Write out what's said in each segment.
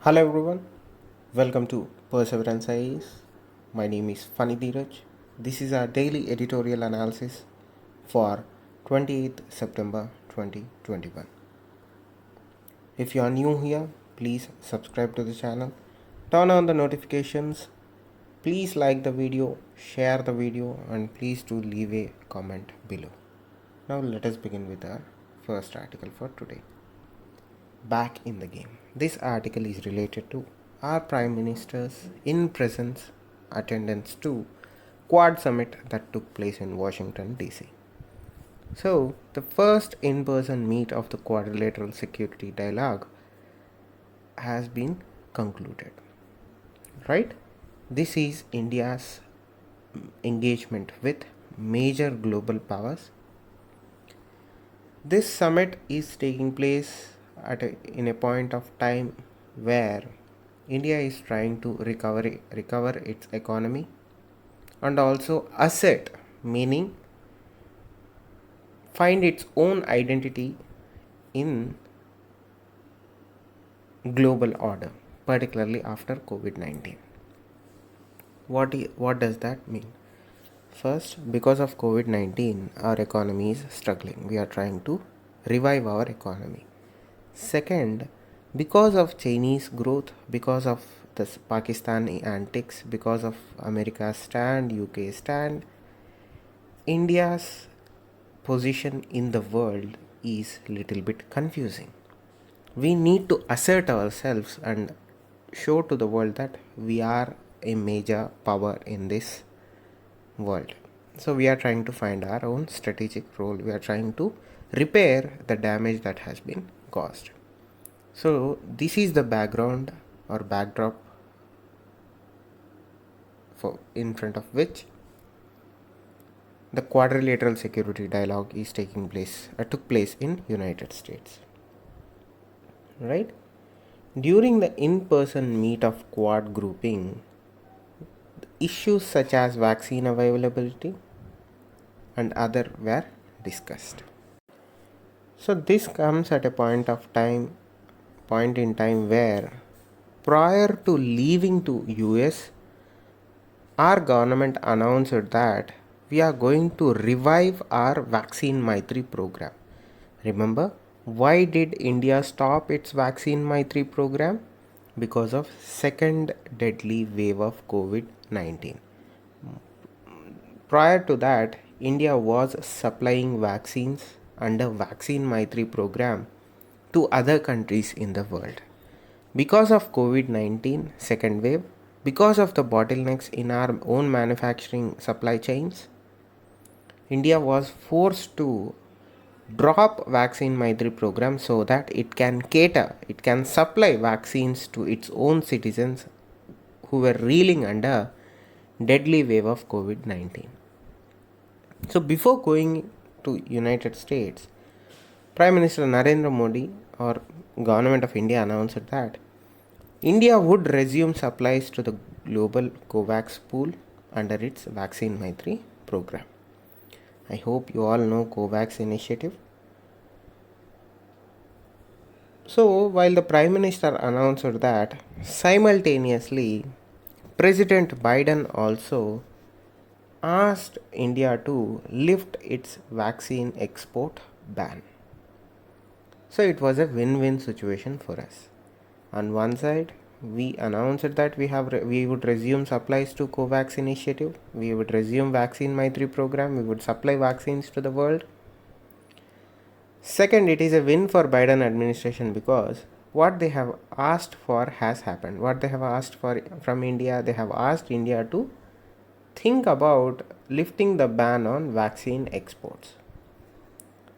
Hello everyone, welcome to Perseverance IAS. My name is Funny Dheeraj. This is our daily editorial analysis for 28th September 2021. If you are new here, please subscribe to the channel, turn on the notifications, please like the video, share the video, and please do leave a comment below. Now let us begin with our first article for today. Back in the game. This article is related to our Prime Minister's in presence attendance to Quad Summit that took place in Washington DC. So, the first in person meet of the Quadrilateral Security Dialogue has been concluded. Right? This is India's engagement with major global powers. This summit is taking place in a point of time where India is trying to recover its economy and also asset, meaning find its own identity in global order, particularly after COVID-19. What does that mean? First, because of COVID-19, our economy is struggling. We are trying to revive our economy. Second, because of Chinese growth, because of the Pakistani antics, because of America's stand, UK stand, India's position in the world is little bit confusing. We need to assert ourselves and show to the world that we are a major power in this world. So we are trying to find our own strategic role. We are trying to repair the damage that has been caused. So this is the background or backdrop for in front of which the Quadrilateral Security Dialogue is took place in United States. Right? During the in-person meet of Quad grouping, issues such as vaccine availability and other were discussed. So this comes at a point in time where prior to leaving to US, our government announced that we are going to revive our vaccine Maitri program. Remember, why did India stop its vaccine Maitri program? Because of second deadly wave of COVID-19. Prior to that, India was supplying vaccines under Vaccine Maitri program to other countries in the world. Because of COVID-19 second wave, because of the bottlenecks in our own manufacturing supply chains, India was forced to drop Vaccine Maitri program so that it can supply vaccines to its own citizens who were reeling under deadly wave of COVID-19. So before going to United States, Prime Minister Narendra Modi or Government of India announced that India would resume supplies to the global COVAX pool under its Vaccine Maitri program. I hope you all know COVAX initiative. So while the Prime Minister announced that, simultaneously President Biden also asked India to lift its vaccine export ban. So it was a win-win situation for us. On one side, we announced that we would resume supplies to COVAX initiative, we would resume vaccine Maitri program, we would supply vaccines to the world. Second, it is a win for Biden administration because what they have asked for has happened. What they have asked for from India, they have asked India to think about lifting the ban on vaccine exports.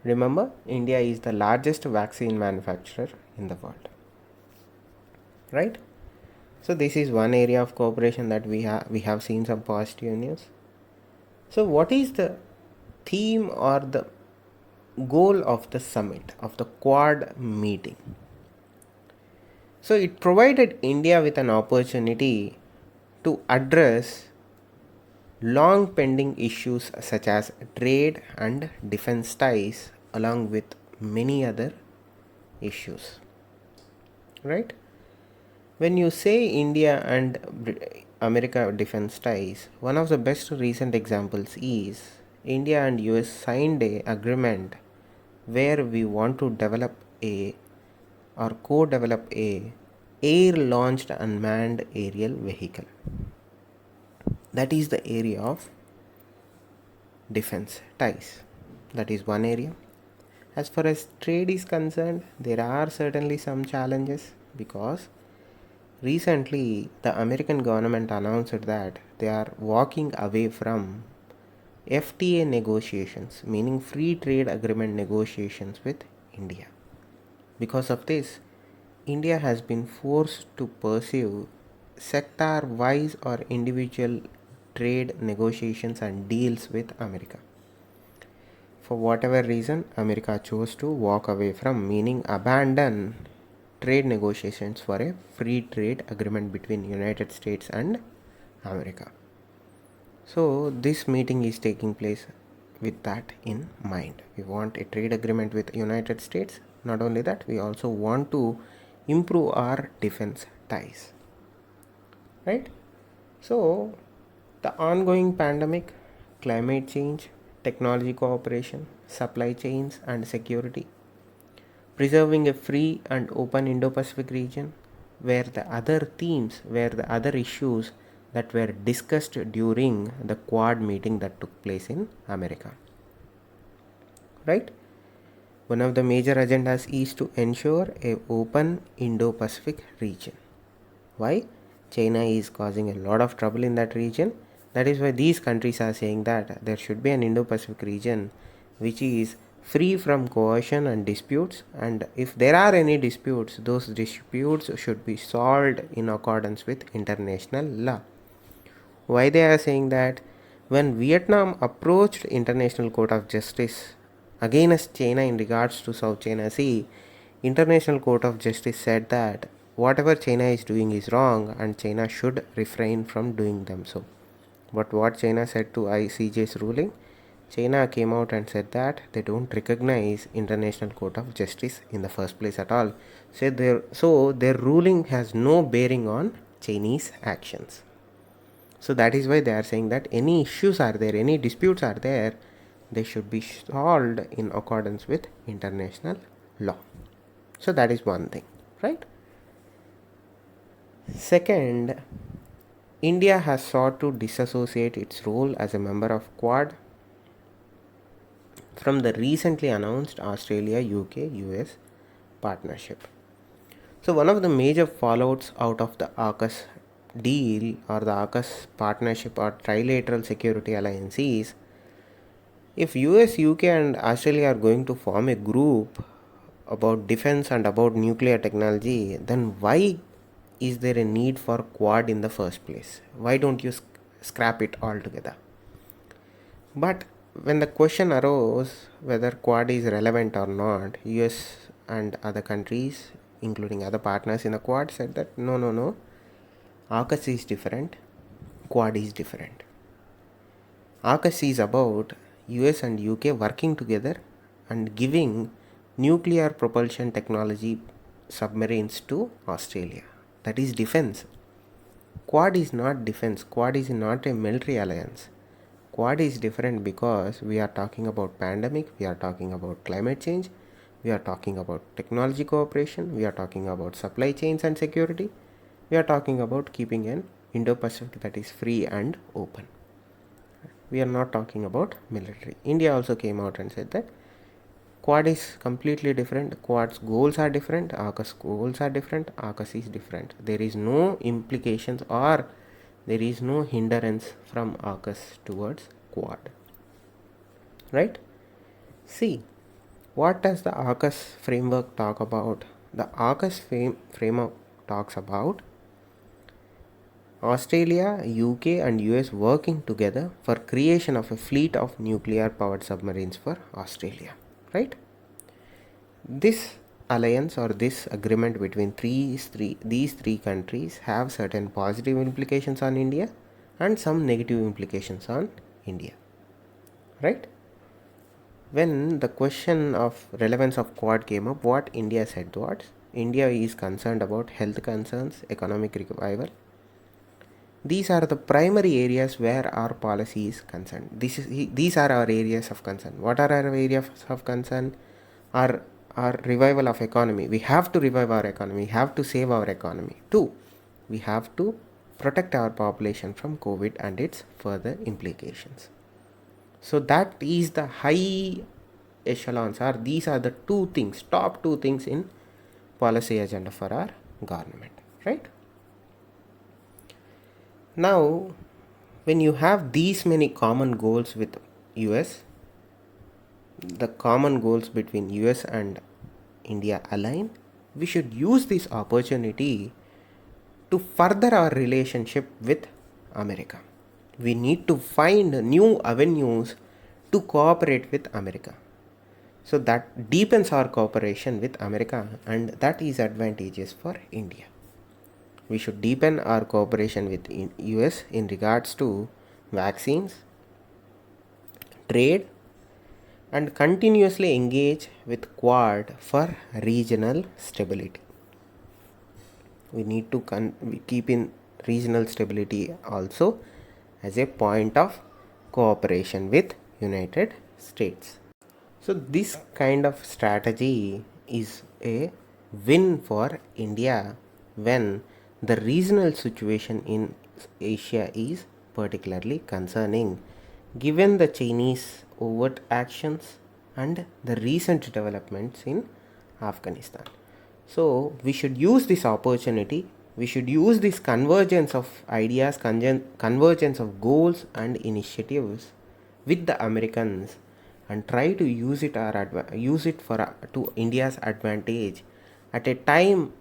Remember, India is the largest vaccine manufacturer in the world. Right? So this is one area of cooperation that we have seen some positive news. So what is the theme or the goal of the summit, of the Quad meeting? So it provided India with an opportunity to address long pending issues such as trade and defense ties along with many other issues. Right? When you say India and America defense ties, one of the best recent examples is India and US signed a agreement where we want to develop a or co-develop a air launched unmanned aerial vehicle. That is the area of defense ties. That is one area. As far as trade is concerned, there are certainly some challenges because recently the American government announced that they are walking away from FTA negotiations, meaning free trade agreement negotiations with India. Because of this, India has been forced to pursue sector wise or individual trade negotiations and deals with America. For whatever reason, America chose to walk away from, meaning abandon trade negotiations for a free trade agreement between United States and America. So this meeting is taking place with that in mind. We want a trade agreement with United States. Not only that, we also want to improve our defense ties. Right? So the ongoing pandemic, climate change, technology cooperation, supply chains and security, preserving a free and open Indo-Pacific region where the other issues that were discussed during the Quad meeting that took place in America. Right? One of the major agendas is to ensure a open Indo-Pacific region. Why? China is causing a lot of trouble in that region. That is why these countries are saying that there should be an Indo-Pacific region which is free from coercion and disputes, and if there are any disputes, those disputes should be solved in accordance with international law. Why they are saying that? When Vietnam approached International Court of Justice against China in regards to South China Sea, International Court of Justice said that whatever China is doing is wrong and China should refrain from doing them so. But what China said to ICJ's ruling? China came out and said that they don't recognize International Court of Justice in the first place at all. So their ruling has no bearing on Chinese actions. So that is why they are saying that any issues are there, any disputes are there, they should be solved in accordance with international law. So that is one thing, right? Second, India has sought to disassociate its role as a member of Quad from the recently announced Australia, UK, US partnership. So one of the major fallouts out of the AUKUS deal or the AUKUS partnership or trilateral security alliance is, if US, UK and Australia are going to form a group about defense and about nuclear technology, then why is there a need for Quad in the first place? Why don't you scrap it altogether? But when the question arose whether Quad is relevant or not, US and other countries, including other partners in the Quad, said that no, AUKUS is different, Quad is different. AUKUS is about US and UK working together and giving nuclear propulsion technology submarines to Australia. That is defense. Quad is not defense. Quad is not a military alliance. Quad is different because we are talking about pandemic, we are talking about climate change, we are talking about technology cooperation, we are talking about supply chains and security, we are talking about keeping an Indo-Pacific that is free and open. We are not talking about military. India also came out and said that Quad is completely different. Quad's goals are different. AUKUS goals are different. AUKUS is different. There is no implications or there is no hindrance from AUKUS towards Quad. Right? See, what does the AUKUS framework talk about? The AUKUS framework talks about Australia, UK and US working together for creation of a fleet of nuclear powered submarines for Australia. Right? This alliance or this agreement between these three countries have certain positive implications on India and some negative implications on India. Right? When the question of relevance of Quad came up, what India said was, India is concerned about health concerns, economic revival. These are the primary areas where our policy is concerned. These are our areas of concern. What are our areas of concern? Our revival of economy. We have to revive our economy. We have to save our economy. Two, we have to protect our population from COVID and its further implications. So that is the high echelons, or these are the two things, top two things in policy agenda for our government, right? Now, when you have these many common goals with US, the common goals between US and India align, we should use this opportunity to further our relationship with America. We need to find new avenues to cooperate with America. So that deepens our cooperation with America, and that is advantageous for India. We should deepen our cooperation with US in regards to vaccines, trade, and continuously engage with Quad for regional stability. We need to keep in regional stability also as a point of cooperation with United States. So this kind of strategy is a win for India when the regional situation in Asia is particularly concerning, given the Chinese overt actions and the recent developments in Afghanistan. So we should use this opportunity. We should use this convergence of ideas, convergence of goals and initiatives with the Americans, and try to use it for to India's advantage at a time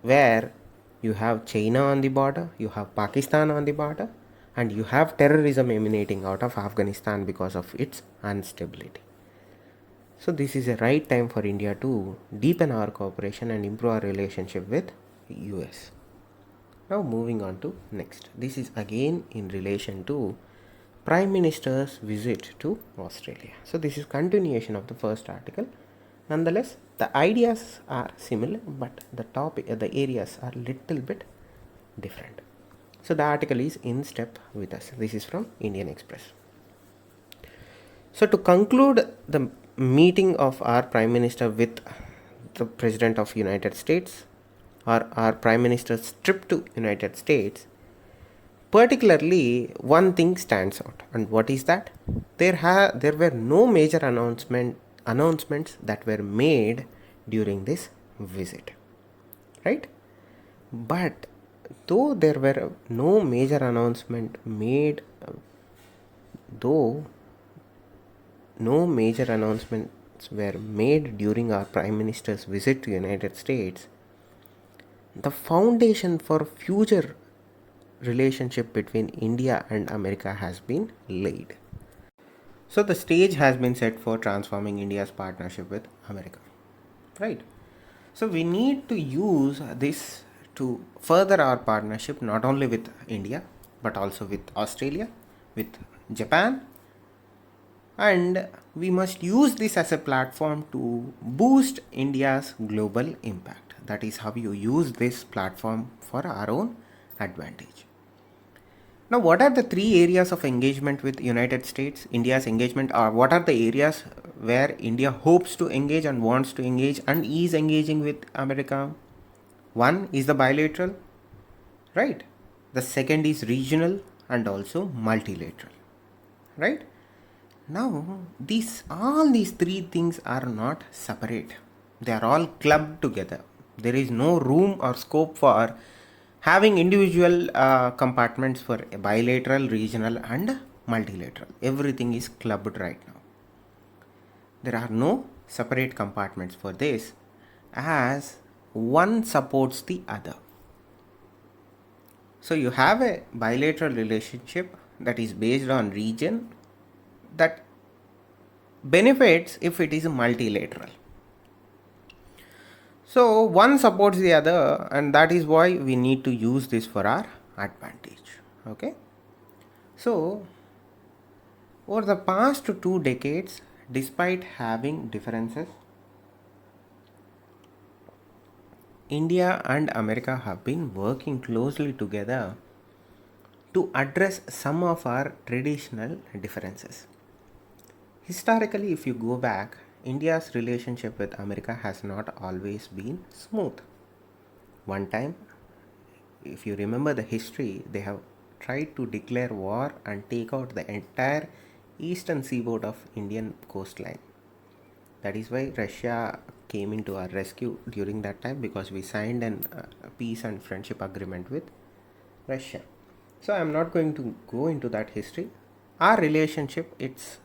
where you have China on the border, you have Pakistan on the border, and you have terrorism emanating out of Afghanistan because of its instability. So this is a right time for India to deepen our cooperation and improve our relationship with US. Now moving on to next. This is again in relation to Prime Minister's visit to Australia. So this is continuation of the first article. Nonetheless, the ideas are similar, but the areas are little bit different. So the article is in step with us. This is from Indian Express. So to conclude the meeting of our Prime Minister with the President of United States, or our Prime Minister's trip to United States, particularly one thing stands out, and what is that? There were no major announcements that were made during this visit, right? But though there were no major announcement made, though no major announcements were made during our Prime Minister's visit to United States, the foundation for future relationship between India and America has been laid. So the stage has been set for transforming India's partnership with America, right? So we need to use this to further our partnership not only with India but also with Australia, with Japan, and we must use this as a platform to boost India's global impact. That is how you use this platform for our own advantage. Now, what are the three areas of engagement with United States, India's engagement, or what are the areas where India hopes to engage and wants to engage and is engaging with America? One is the bilateral, right? The second is regional and also multilateral, right? Now, all these three things are not separate. They are all clubbed together. There is no room or scope for having individual compartments for bilateral, regional and multilateral. Everything is clubbed right now. There are no separate compartments for this, as one supports the other. So you have a bilateral relationship that is based on region that benefits if it is multilateral. So one supports the other, and that is why we need to use this for our advantage. Okay. So over the past 2 decades, despite having differences, India and America have been working closely together to address some of our traditional differences. Historically, if you go back, India's relationship with America has not always been smooth. One time, if you remember the history, they have tried to declare war and take out the entire eastern seaboard of Indian coastline. That is why Russia came into our rescue during that time, because we signed an peace and friendship agreement with Russia. So I'm not going to go into that history. Our relationship, it's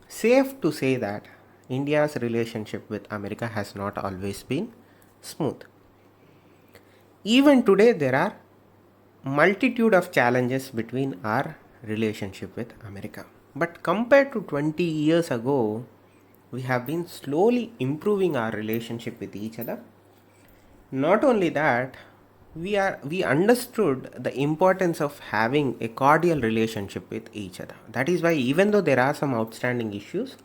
safe to say that India's relationship with America has not always been smooth. Even today, there are multitude of challenges between our relationship with America. But compared to 20 years ago, we have been slowly improving our relationship with each other. Not only that, we understood the importance of having a cordial relationship with each other. That is why, even though there are some outstanding issues,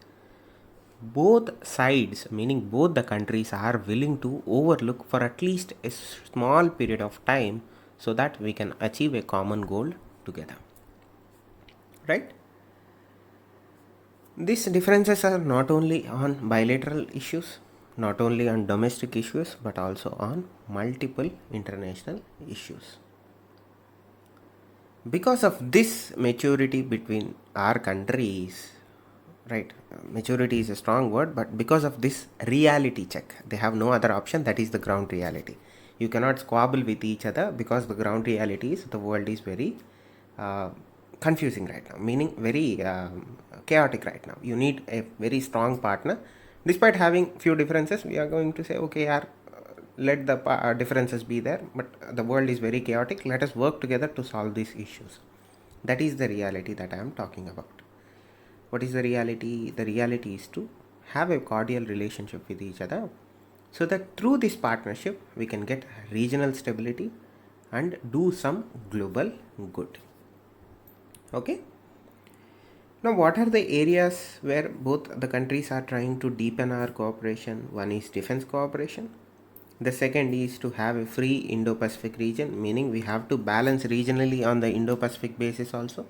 both sides, meaning both the countries, are willing to overlook for at least a small period of time so that we can achieve a common goal together. Right? These differences are not only on bilateral issues, not only on domestic issues, but also on multiple international issues. Because of this maturity between our countries, right? Maturity is a strong word, but because of this reality check, they have no other option. That is the ground reality. You cannot squabble with each other, because the ground reality is the world is very confusing right now, meaning very chaotic right now. You need a very strong partner. Despite having few differences, we are going to say, okay, let the differences be there, but the world is very chaotic. Let us work together to solve these issues. That is the reality that I am talking about. What is the reality? The reality is to have a cordial relationship with each other, so that through this partnership we can get regional stability and do some global good. Okay. Now, what are the areas where both the countries are trying to deepen our cooperation? One is defense cooperation. The second is to have a free Indo-Pacific region, meaning we have to balance regionally on the Indo-Pacific basis also.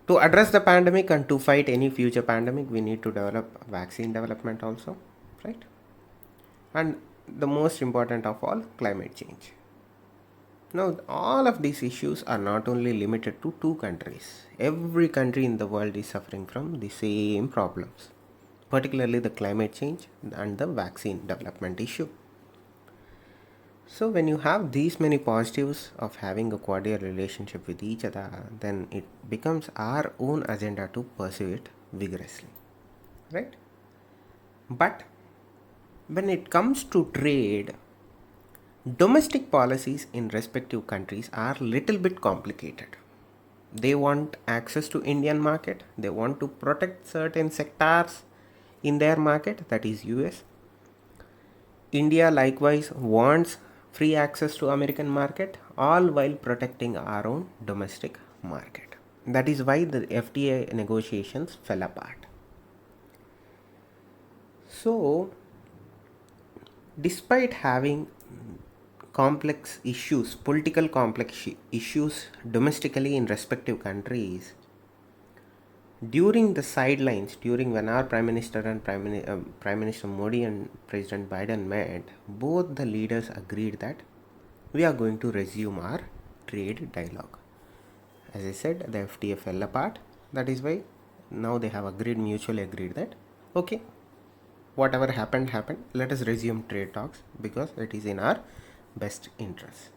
To address the pandemic and to fight any future pandemic, we need to develop vaccine development also, right? And the most important of all, climate change. Now, all of these issues are not only limited to two countries. Every country in the world is suffering from the same problems, particularly the climate change and the vaccine development issue. So, when you have these many positives of having a cordial relationship with each other, then it becomes our own agenda to pursue it vigorously, right? But when it comes to trade, domestic policies in respective countries are little bit complicated. They want access to Indian market, they want to protect certain sectors in their market, that is US. India likewise wants free access to American market, all while protecting our own domestic market. That is why the FTA negotiations fell apart. So, despite having complex issues, political complex issues domestically in respective countries, during the sidelines, during when our Prime Minister and Prime Minister Modi and President Biden met, both the leaders agreed that we are going to resume our trade dialogue. As I said, the FTA fell apart. That is why now they have mutually agreed that, okay, whatever happened, let us resume trade talks, because it is in our best interest,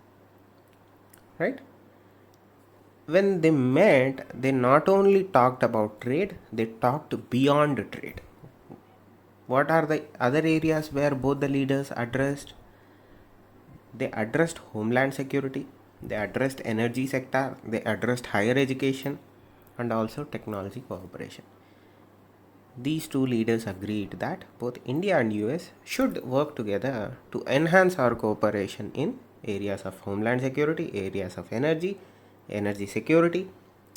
right? When they met, they not only talked about trade, they talked beyond trade. What are the other areas where both the leaders addressed? They addressed homeland security, they addressed energy sector, they addressed higher education, and also technology cooperation. These two leaders agreed that both India and US should work together to enhance our cooperation in areas of homeland security, areas of energy security,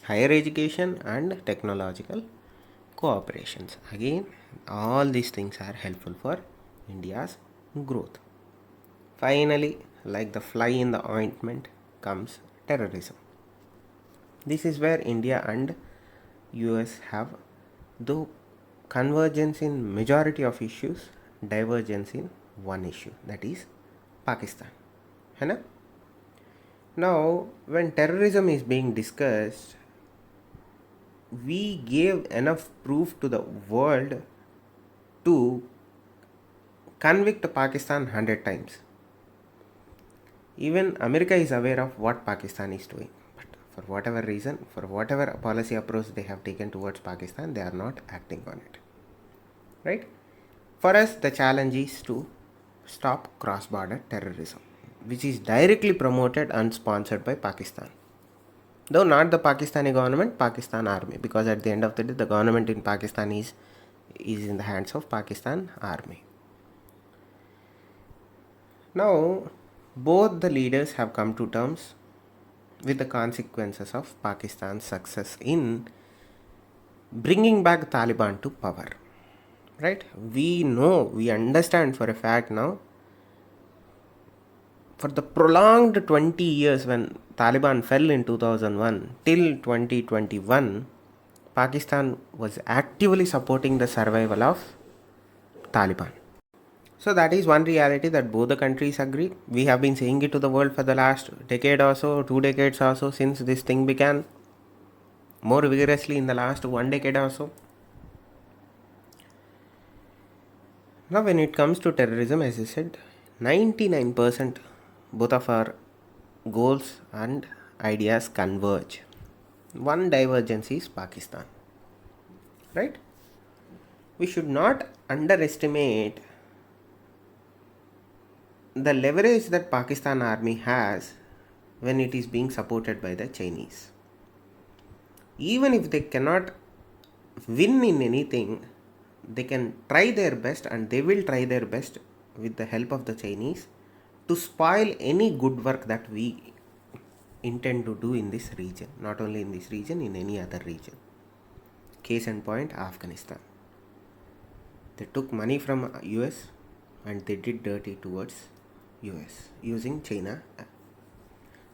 higher education, and technological cooperations. Again, all these things are helpful for India's growth. finally, like the fly in the ointment, comes terrorism. This is where India and US have, though, convergence in majority of issues, divergence in one issue, that is Pakistan. है ना? Now, when terrorism is being discussed, we gave enough proof to the world to convict Pakistan 100 times. Even America is aware of what Pakistan is doing. But for whatever reason, for whatever policy approach they have taken towards Pakistan, they are not acting on it. Right? For us, the challenge is to stop cross-border terrorism, which is directly promoted and sponsored by Pakistan. Though not the Pakistani government, Pakistan army, because at the end of the day, the government in Pakistan is in the hands of Pakistan army. Now, both the leaders have come to terms with the consequences of Pakistan's success in bringing back Taliban to power. Right? We understand for a fact now, for the prolonged 20 years when Taliban fell in 2001 till 2021, Pakistan was actively supporting the survival of Taliban. So that is one reality that both the countries agree. We have been saying it to the world for the last decade or so, 2 decades or so, since this thing began, more vigorously in the last 1 decade or so. Now when it comes to terrorism, as I said, 99% both of our goals and ideas converge. One divergence is Pakistan. Right? We should not underestimate the leverage that Pakistan army has when it is being supported by the Chinese. Even if they cannot win in anything, they can try their best, and they will try their best with the help of the Chinese to spoil any good work that we intend to do in this region. Not only in this region, in any other region. Case in point, Afghanistan. They took money from US and they did dirty towards US using China.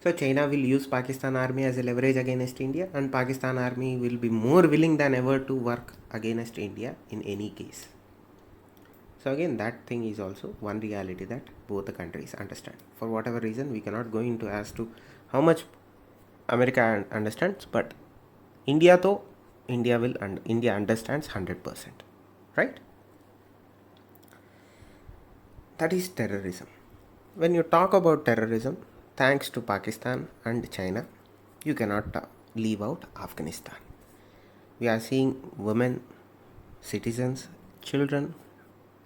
So China will use Pakistan army as a leverage against India, and Pakistan army will be more willing than ever to work against India in any case. So again, that thing is also one reality that both the countries understand. For whatever reason, we cannot go into as to how much America understands, but India understands 100%. Right? That is terrorism. When you talk about terrorism, thanks to Pakistan and China, you cannot leave out Afghanistan. We are seeing women, citizens, children,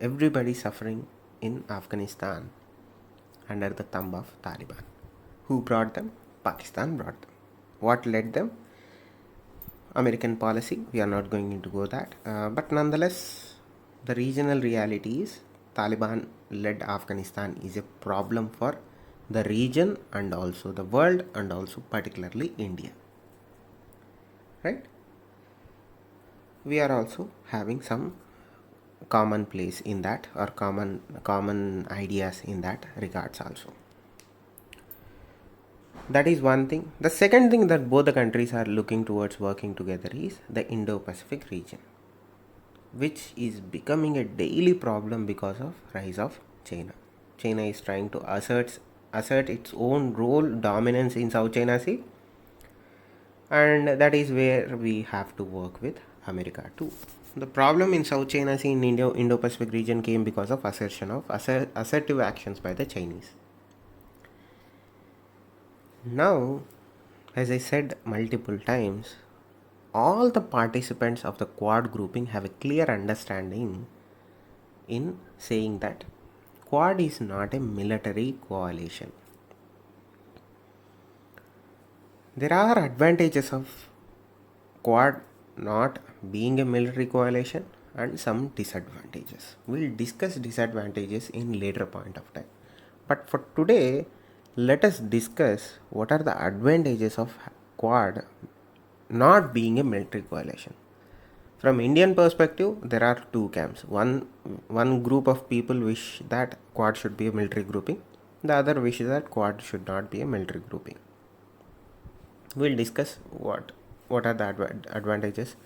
everybody suffering in Afghanistan under the thumb of Taliban. Who brought them? Pakistan brought them. What led them? American policy. We are not going into go that. But nonetheless, the regional reality is Taliban led Afghanistan is a problem for the region and also the world, and also particularly India. Right? We are also having some common place in that, or common ideas in that regards also. That is one thing. The second thing that both the countries are looking towards working together is the Indo-Pacific region, which is becoming a daily problem because of rise of China. China is trying to assert its own role, dominance in South China Sea, and that is where we have to work with America too. The problem in South China Sea in Indo-Pacific region came because of assertive actions by the Chinese. Now, as I said multiple times, all the participants of the Quad grouping have a clear understanding in saying that Quad is not a military coalition. There are advantages of Quad not being a military coalition and some disadvantages. We'll discuss disadvantages in later point of time. But for today, let us discuss what are the advantages of Quad not being a military coalition. From Indian perspective, there are two camps. One group of people wish that Quad should be a military grouping, The other wish is that Quad should not be a military grouping. We'll discuss what are the advantages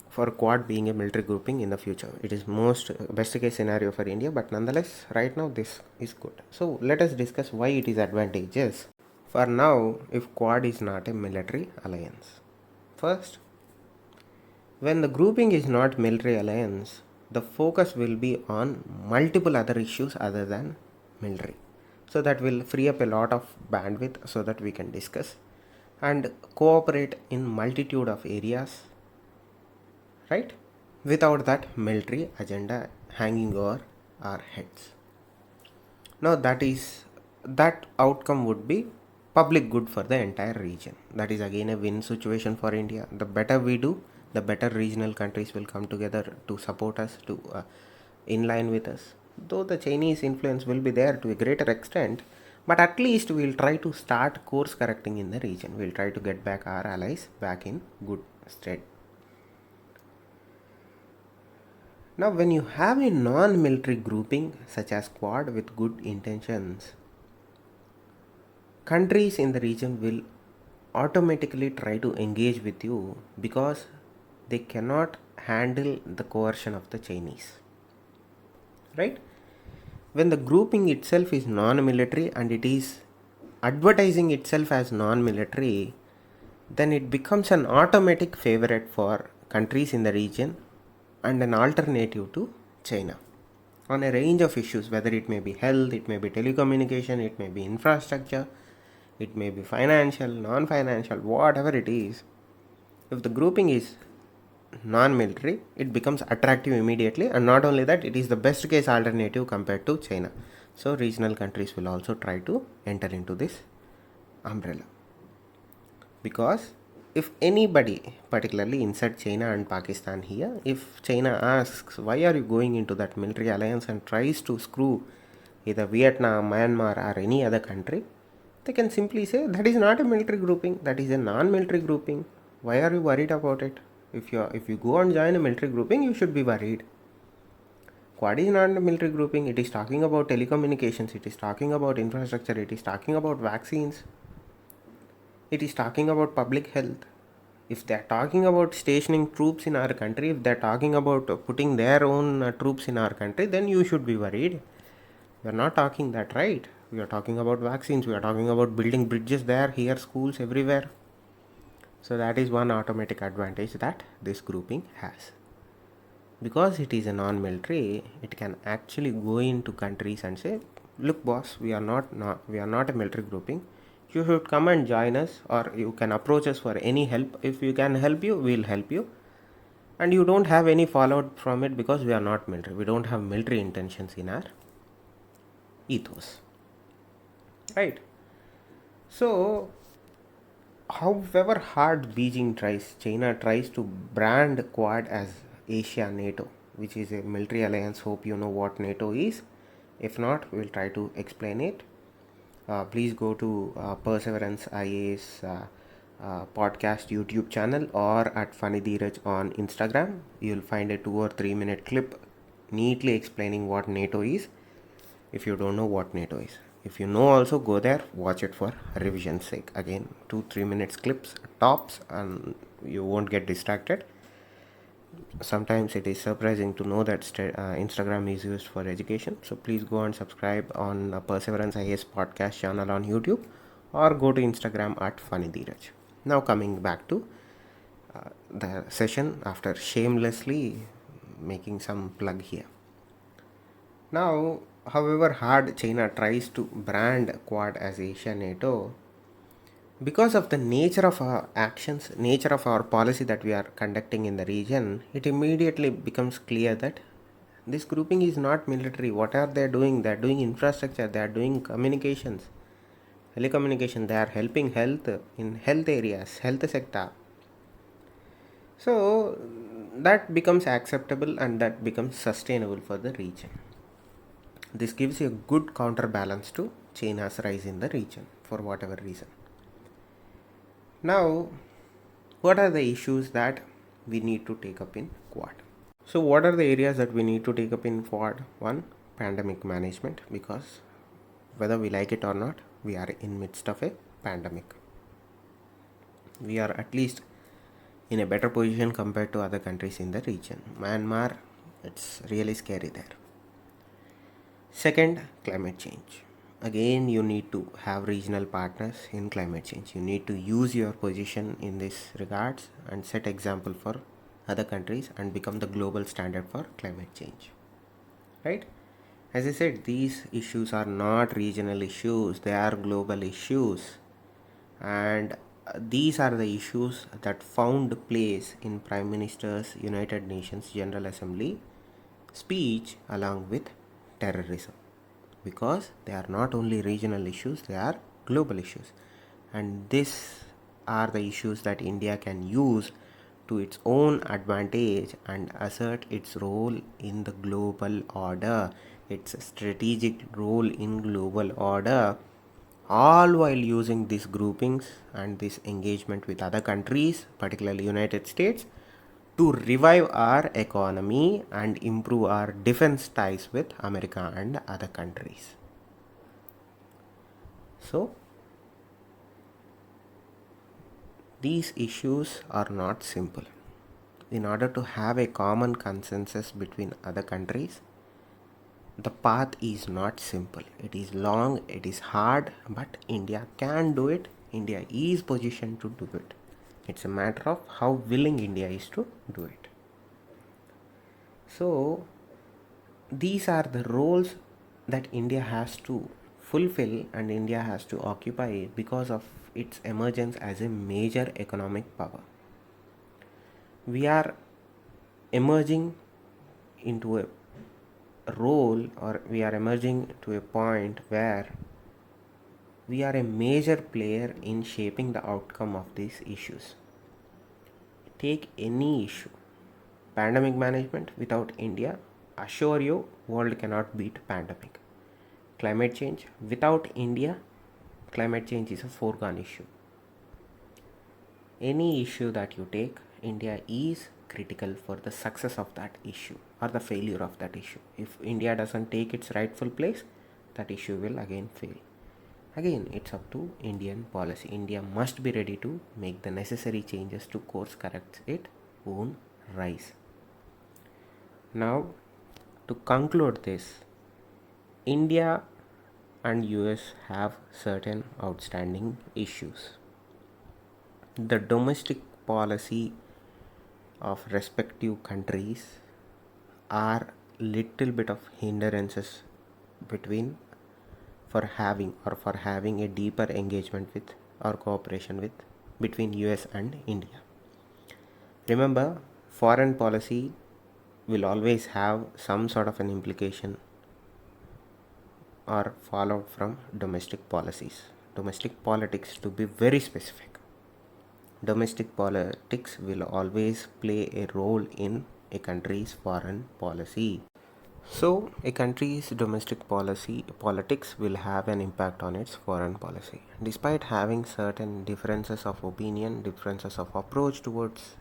for Quad being a military grouping in the future. It is most best case scenario for India, but nonetheless, right now this is good. So let us discuss why it is advantageous. For now, if Quad is not a military alliance. First, when the grouping is not military alliance, the focus will be on multiple other issues other than military. So that will free up a lot of bandwidth so that we can discuss and cooperate in multitude of areas, right? Without that military agenda hanging over our heads. Now that outcome would be public good for the entire region. That is again a win situation for India. The better we do, the better regional countries will come together to support us, to in line with us. Though the Chinese influence will be there to a greater extent, but at least we'll try to start course correcting in the region. We'll try to get back our allies back in good state. Now, when you have a non military grouping such as Quad with good intentions, countries in the region will automatically try to engage with you because they cannot handle the coercion of the Chinese. Right? When the grouping itself is non military and it is advertising itself as non military, then it becomes an automatic favorite for countries in the region and an alternative to China on a range of issues, whether it may be health, it may be telecommunication, it may be infrastructure, it may be financial, non financial, whatever it is. If the grouping is non military, it becomes attractive immediately, and not only that, it is the best case alternative compared to China. So, regional countries will also try to enter into this umbrella because if anybody, particularly inside China and Pakistan here, if China asks why are you going into that military alliance and tries to screw either Vietnam, Myanmar or any other country, they can simply say that is not a military grouping, that is a non-military grouping. Why are you worried about it? If you go and join a military grouping, you should be worried. Quad is not a military grouping. It is talking about telecommunications. It is talking about infrastructure. It is talking about vaccines. It is talking about public health. If they are talking about stationing troops in our country, if they are talking about putting their own troops in our country, then you should be worried. We are not talking that, right? We are talking about vaccines. We are talking about building bridges there, here, schools, everywhere. So that is one automatic advantage that this grouping has. Because it is a non-military, it can actually go into countries and say, look boss, we are not a military grouping. You should come and join us, or you can approach us for any help. If we can help you, we'll help you. And you don't have any fallout from it because we are not military. We don't have military intentions in our ethos. Right? So, however hard China tries to brand Quad as Asia NATO, which is a military alliance. Hope you know what NATO is. If not, we'll try to explain it. Please go to Perseverance IAS podcast YouTube channel or at Funny Dheeraj on Instagram. You'll find a 2 or 3 minute clip neatly explaining what NATO is if you don't know what NATO is. If you know also, go there, watch it for revision's sake. Again, 2-3 minutes clips tops and you won't get distracted. Sometimes it is surprising to know that Instagram is used for education. So please go and subscribe on Perseverance IAS podcast channel on YouTube or go to Instagram at Funny Dheeraj. Now coming back to the session after shamelessly making some plug here. Now, however hard China tries to brand Quad as Asia NATO, because of the nature of our actions, nature of our policy that we are conducting in the region, it immediately becomes clear that this grouping is not military. What are they doing? They are doing infrastructure, they are doing communications, telecommunication, they are helping health in health areas, health sector. So that becomes acceptable and that becomes sustainable for the region. This gives a good counterbalance to China's rise in the region for whatever reason. Now, what are the issues that we need to take up in Quad? So, what are the areas that we need to take up in Quad? One, pandemic management, because whether we like it or not, we are in midst of a pandemic. We are at least in a better position compared to other countries in the region. Myanmar, it's really scary there. Second, climate change. Again, you need to have regional partners in climate change. You need to use your position in this regards and set example for other countries and become the global standard for climate change. Right? As I said, these issues are not regional issues, they are global issues. And these are the issues that found place in Prime Minister's United Nations General Assembly speech along with terrorism, because they are not only regional issues, they are global issues, and these are the issues that India can use to its own advantage and assert its role in the global order, its strategic role in global order, all while using these groupings and this engagement with other countries, particularly United States, to revive our economy and improve our defense ties with America and other countries. So, these issues are not simple. In order to have a common consensus between other countries, the path is not simple. It is long, it is hard, but India can do it. India is positioned to do it. It's a matter of how willing India is to do it. So, these are the roles that India has to fulfill and India has to occupy because of its emergence as a major economic power. We are emerging into a role, or we are emerging to a point where we are a major player in shaping the outcome of these issues. Take any issue, pandemic management, without India, assure you, world cannot beat pandemic. Climate change, without India, climate change is a foregone issue. Any issue that you take, India is critical for the success of that issue or the failure of that issue. If India doesn't take its rightful place, that issue will again fail. Again, it's up to Indian policy. India must be ready to make the necessary changes to course correct its own rise. Now, to conclude this, India and US have certain outstanding issues. The domestic policy of respective countries are little bit of hindrances between for having a deeper engagement with or cooperation with between US and India. Remember, foreign policy will always have some sort of an implication or fallout from domestic policies. Domestic politics, to be very specific. Domestic politics will always play a role in a country's foreign policy. So, a country's domestic politics will have an impact on its foreign policy. Despite having certain differences of opinion, differences of approach towards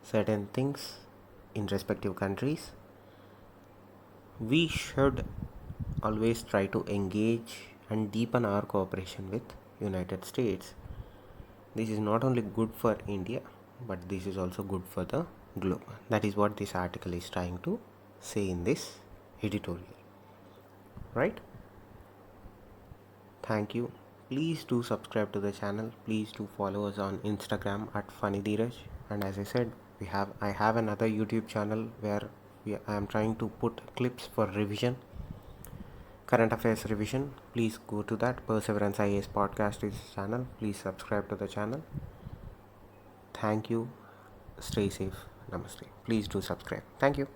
certain things in respective countries, we should always try to engage and deepen our cooperation with United States. This is not only good for India, but this is also good for the globe. That is what this article is trying to say in this editorial. Right? Thank you. Please do subscribe to the channel. Please do follow us on Instagram at FunnyDheeraj. And as I said, I have another YouTube channel where I am trying to put clips for revision, current affairs revision. Please go to that. Perseverance IAS podcast is channel. Please subscribe to the channel. Thank you. Stay safe. Namaste. Please do subscribe. Thank you.